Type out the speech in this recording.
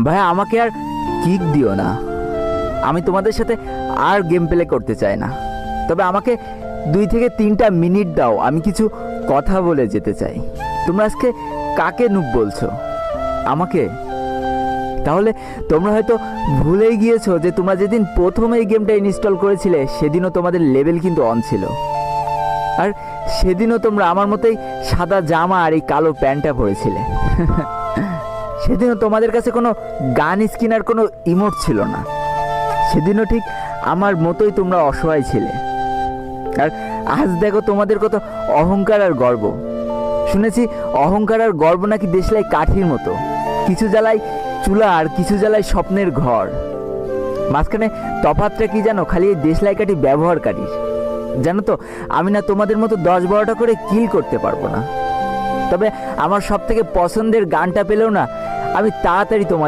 ভাইয়া আমাকে আর কিক দিও না, আমি তোমাদের সাথে আর গেম প্লে করতে চাই না। তবে আমাকে 2 থেকে 3টা মিনিট দাও, আমি কিছু কথা বলে যেতে চাই। তোমরা আজকে কাকে নুব বলছো? আমাকে? তাহলে তোমরা হয়তো ভুলেই গিয়েছো যে তোমরা যেদিন প্রথম এই গেমটা ইনস্টল করেছিলে সেদিনও তোমাদের লেভেল কিন্তু অন ছিল, আর সেদিনও তোমরা আমার মতোই সাদা জামা আর এই কালো প্যান্টটা পরেছিলে। সেদিনও তোমাদের কাছে কোনো গান স্কিন আর কোনো ইমোট ছিল না। সেদিনও ঠিক আমার মতোই তোমরা অসহায় ছিলে। আর আজ দেখো তোমাদের কত অহংকার আর গর্ব। শুনেছি অহংকার আর গর্ব নাকি দেশলাই কাঠির মতো, কিছু জ্বালায় চুলা আর কিছু জ্বালায় স্বপ্নের ঘর। মাঝখানে তফাৎটা কি জানো? খালি এই দেশলাই কাঠি ব্যবহারকারীর। জানো তো আমি না তোমাদের মতো 10-12টা করে কিল করতে পারবো না। তবে আমার সব থেকে পছন্দের গানটা পেলেও না আমি তাড়াতাড়ি তোমাদের